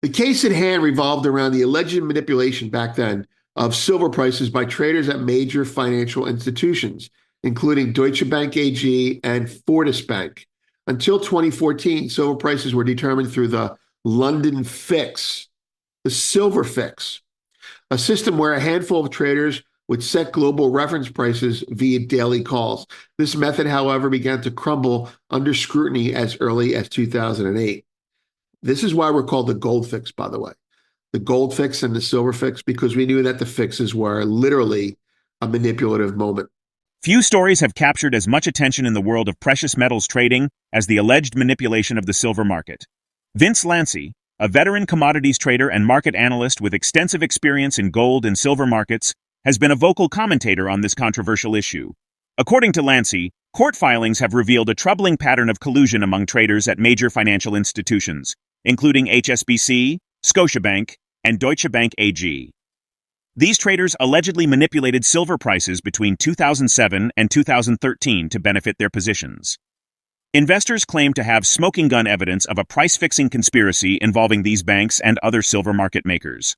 The case at hand revolved around the alleged manipulation back then of silver prices by traders at major financial institutions, including Deutsche Bank AG and Fortis Bank. Until 2014, silver prices were determined through the London Fix, the silver fix, a system where a handful of traders would set global reference prices via daily calls. This method, however, began to crumble under scrutiny as early as 2008. This is why we're called the gold fix, by the way. The gold fix and the silver fix, because we knew that the fixes were literally a manipulative moment. Few stories have captured as much attention in the world of precious metals trading as the alleged manipulation of the silver market. VinceLanci, a veteran commodities trader and market analyst with extensive experience in gold and silver markets, has been a vocal commentator on this controversial issue. According to Lanci, court filings have revealed a troubling pattern of collusion among traders at major financial institutions, including HSBC, Scotiabank, and Deutsche Bank AG. These traders allegedly manipulated silver prices between 2007 and 2013 to benefit their positions. Investors claim to have smoking gun evidence of a price-fixing conspiracy involving these banks and other silver market makers.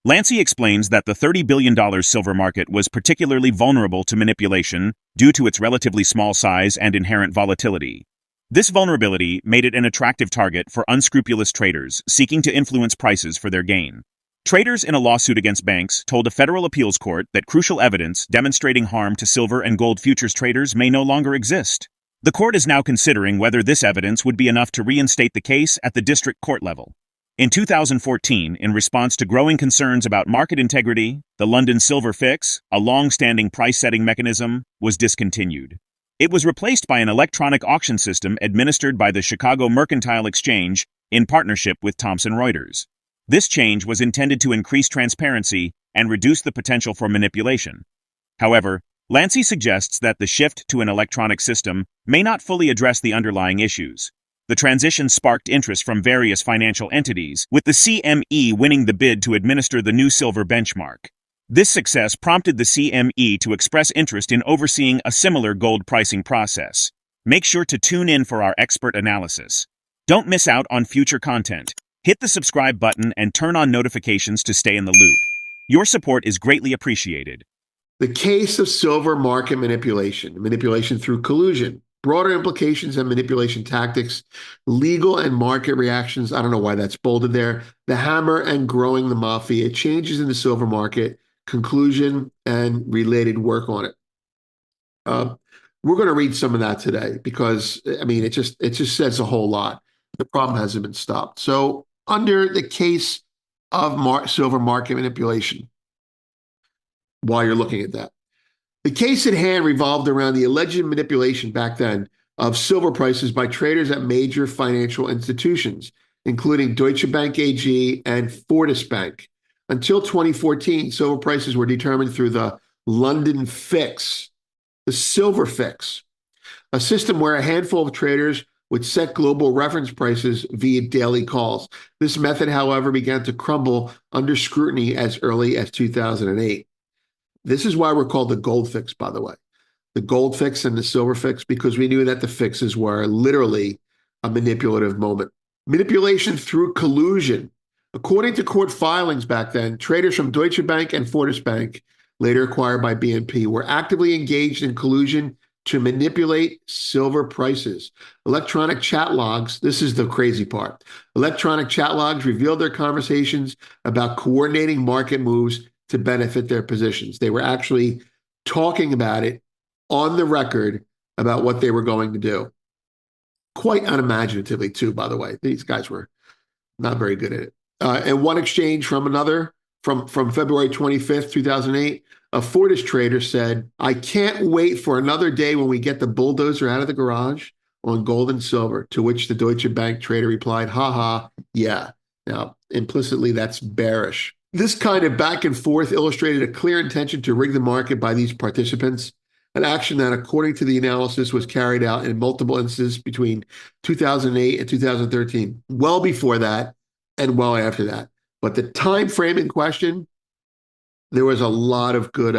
Lanci explains that the $30 billion silver market was particularly vulnerable to manipulation due to its relatively small size and inherent volatility. This vulnerability made it an attractive target for unscrupulous traders seeking to influence prices for their gain. Traders in a lawsuit against banks told a federal appeals court that crucial evidence demonstrating harm to silver and gold futures traders may no longer exist. The court is now considering whether this evidence would be enough to reinstate the case at the district court level. In 2014, in response to growing concerns about market integrity, the London Silver Fix, a long-standing price-setting mechanism, was discontinued. It was replaced by an electronic auction system administered by the Chicago Mercantile Exchange in partnership with Thomson Reuters. This change was intended to increase transparency and reduce the potential for manipulation. However, Lanci suggests that the shift to an electronic system may not fully address the underlying issues. The transition sparked interest from various financial entities, with the CME winning the bid to administer the new silver benchmark. This success prompted the CME to express interest in overseeing a similar gold pricing process. Make sure to tune in for our expert analysis. Don't miss out on future content. Hit the subscribe button and turn on notifications to stay in the loop. Your support is greatly appreciated. The case of silver market manipulation through collusion, broader implications and manipulation tactics, legal and market reactions. I don't know why that's bolded there. The hammer and growing the mafia, changes in the silver market, conclusion, and related work on it. We're going to read some of that today because, I mean, it just says a whole lot. The problem hasn't been stopped. So under the case of silver market manipulation, while you're looking at that, the case at hand revolved around the alleged manipulation back then of silver prices by traders at major financial institutions, including Deutsche Bank AG and Fortis Bank. Until 2014, silver prices were determined through the London Fix, the silver fix, a system where a handful of traders would set global reference prices via daily calls. This method, however, began to crumble under scrutiny as early as 2008. This is why we're called the gold fix, by the way. The gold fix and the silver fix, because we knew that the fixes were literally a manipulative moment. Manipulation through collusion. According to court filings back then, traders from Deutsche Bank and Fortis Bank, later acquired by BNP, were actively engaged in collusion to manipulate silver prices. Electronic chat logs, this is the crazy part. Electronic chat logs revealed their conversations about coordinating market moves to benefit their positions. They were actually talking about it on the record about what they were going to do. Quite unimaginatively, too, by the way. These guys were not very good at it. And one exchange from another, from February 25th, 2008, a Fortis trader said, "I can't wait for another day when we get the bulldozer out of the garage on gold and silver," to which the Deutsche Bank trader replied, "Ha, yeah." Now, implicitly, that's bearish. This kind of back and forth illustrated a clear intention to rig the market by these participants, an action that, according to the analysis, was carried out in multiple instances between 2008 and 2013, well before that and well after that. But the time frame in question, there was a lot of good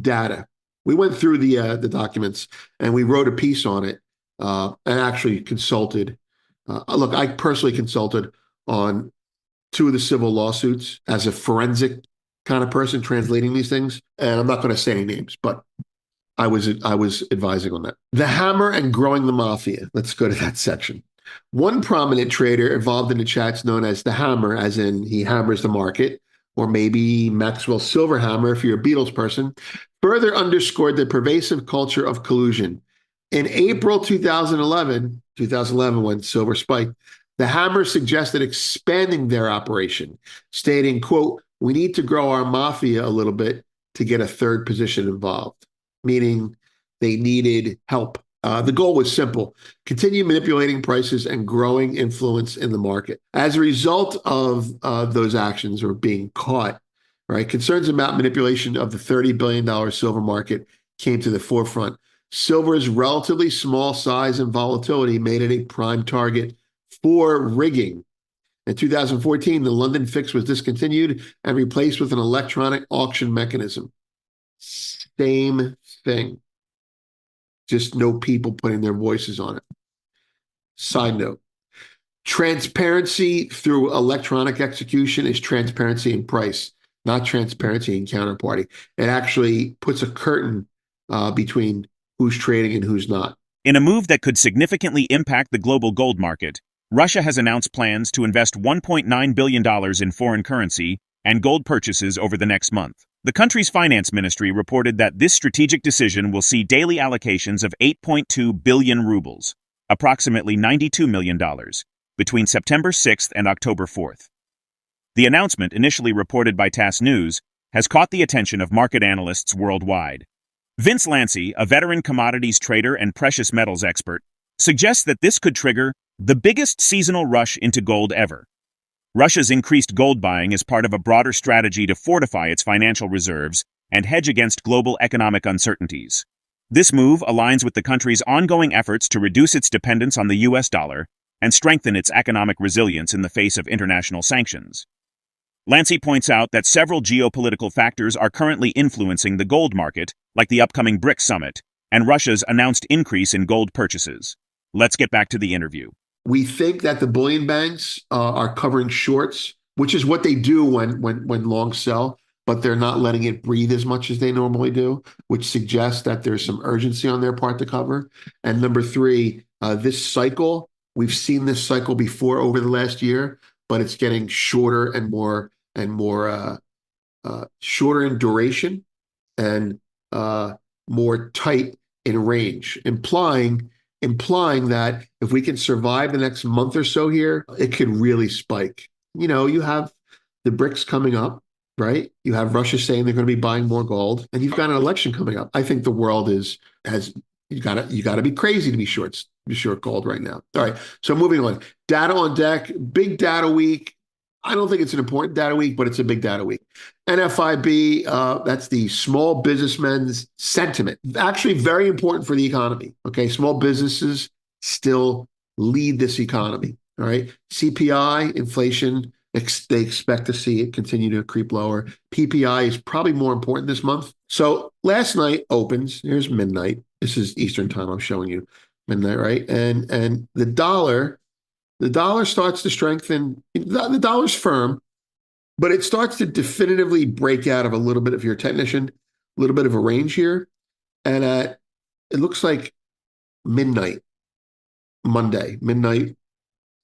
data. We went through the documents and we wrote a piece on it and actually consulted. Look, I personally consulted on two of the civil lawsuits as a forensic kind of person translating these things. And I'm not going to say any names, but I was advising on that. The hammer and growing the mafia. Let's go to that section. One prominent trader involved in the chats known as the hammer, as in he hammers the market, or maybe Maxwell Silverhammer if you're a Beatles person, further underscored the pervasive culture of collusion. In April 2011, when silver spiked, the hammer suggested expanding their operation, stating, quote, "We need to grow our mafia a little bit to get a third position involved," meaning they needed help. The goal was simple: continue manipulating prices and growing influence in the market. As a result of those actions or being caught, right, concerns about manipulation of the $30 billion silver market came to the forefront. Silver's relatively small size and volatility made it a prime target for rigging. In 2014, the London fix was discontinued and replaced with an electronic auction mechanism. Same thing. Just no people putting their voices on it. Side note, transparency through electronic execution is transparency in price, not transparency in counterparty. It actually puts a curtain between who's trading and who's not. In a move that could significantly impact the global gold market, Russia has announced plans to invest $1.9 billion in foreign currency and gold purchases over the next month. The country's finance ministry reported that this strategic decision will see daily allocations of 8.2 billion rubles, approximately $92 million, between September 6th and October 4th. The announcement, initially reported by TASS News, has caught the attention of market analysts worldwide. VinceLanci, a veteran commodities trader and precious metals expert, suggests that this could trigger the biggest seasonal rush into gold ever. Russia's increased gold buying is part of a broader strategy to fortify its financial reserves and hedge against global economic uncertainties. This move aligns with the country's ongoing efforts to reduce its dependence on the US dollar and strengthen its economic resilience in the face of international sanctions. Lanci points out that several geopolitical factors are currently influencing the gold market, like the upcoming BRICS summit and Russia's announced increase in gold purchases. Let's get back to the interview. We think that the bullion banks are covering shorts, which is what they do when longs sell, but they're not letting it breathe as much as they normally do, which suggests that there's some urgency on their part to cover. And number three, this cycle, we've seen this cycle before over the last year, but it's getting shorter and more shorter in duration and more tight in range, implying that if we can survive the next month or so here, it could really spike. You know, you have the BRICS coming up, right? You have Russia saying they're going to be buying more gold, and you've got an election coming up. I think the world you got to be crazy to be short gold right now. All right, so moving on. Data on deck, big data week. I don't think it's an important data week, but it's a big data week. NFIB, that's the small businessmen's sentiment. Actually, very important for the economy. Okay, small businesses still lead this economy. All right, CPI, inflation, they expect to see it continue to creep lower. PPI is probably more important this month. So last night opens. Here's midnight. This is Eastern time. I'm showing you midnight, right? And the dollar starts to strengthen. The dollar's firm, but it starts to definitively break out of a little bit of your technician, a little bit of a range here. And it looks like midnight, Monday, midnight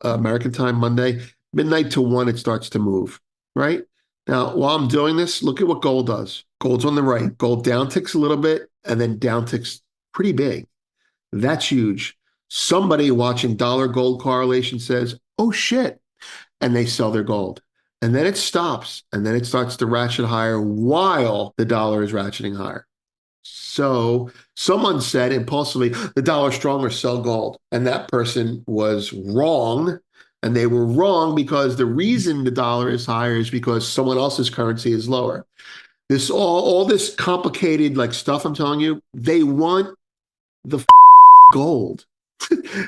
American time, Monday, midnight to 1, it starts to move, right? Now, while I'm doing this, look at what gold does. Gold's on the right. Gold down ticks a little bit and then down ticks pretty big. That's huge. Somebody watching dollar gold correlation says, oh shit, and they sell their gold. And then it stops, and then it starts to ratchet higher while the dollar is ratcheting higher. So someone said impulsively, the dollar's stronger, sell gold. And that person was wrong. And they were wrong because the reason the dollar is higher is because someone else's currency is lower. This all this complicated like stuff I'm telling you, they want the gold.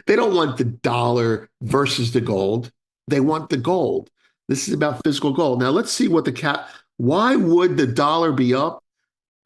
They don't want the dollar versus the gold. They want the gold. This is about physical gold. Now let's see what why would the dollar be up,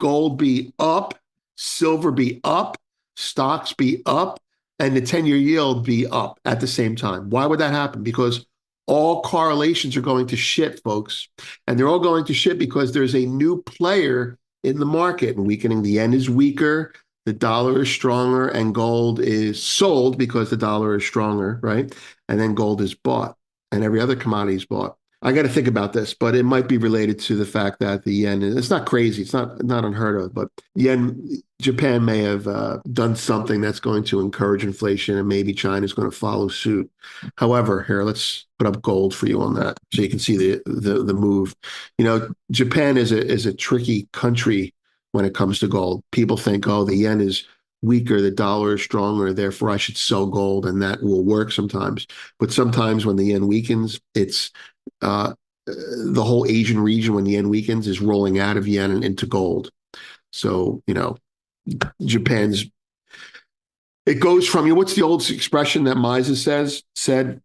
gold be up, silver be up, stocks be up, and the 10-year yield be up at the same time? Why would that happen? Because all correlations are going to shit, folks. And they're all going to shit because there's a new player in the market, and weakening. The yen is weaker, the dollar is stronger, and gold is sold because the dollar is stronger, right? And then gold is bought, and every other commodity is bought. I got to think about this, but it might be related to the fact that the yen, it's not crazy, it's not unheard of, but Japan may have done something that's going to encourage inflation, and maybe China's going to follow suit. However, here, let's put up gold for you on that so you can see the move. Japan is a tricky country when it comes to gold. People think, oh, the yen is weaker, the dollar is stronger, therefore I should sell gold, and that will work sometimes. But sometimes when the yen weakens, it's the whole Asian region, when the yen weakens, is rolling out of yen and into gold. So, Japan's, it goes from, what's the old expression that Mises said,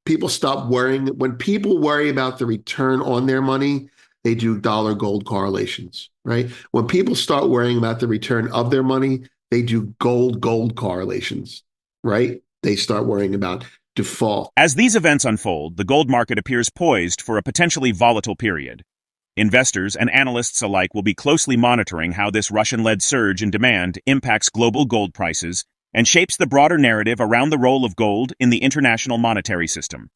people stop worrying. When people worry about the return on their money, they do dollar gold correlations, right? When people start worrying about the return of their money, they do gold correlations, right? They start worrying about default. As these events unfold, the gold market appears poised for a potentially volatile period. Investors and analysts alike will be closely monitoring how this Russian-led surge in demand impacts global gold prices and shapes the broader narrative around the role of gold in the international monetary system.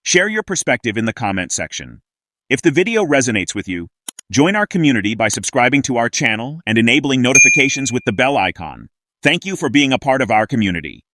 Share your perspective in the comment section. If the video resonates with you, join our community by subscribing to our channel and enabling notifications with the bell icon. Thank you for being a part of our community.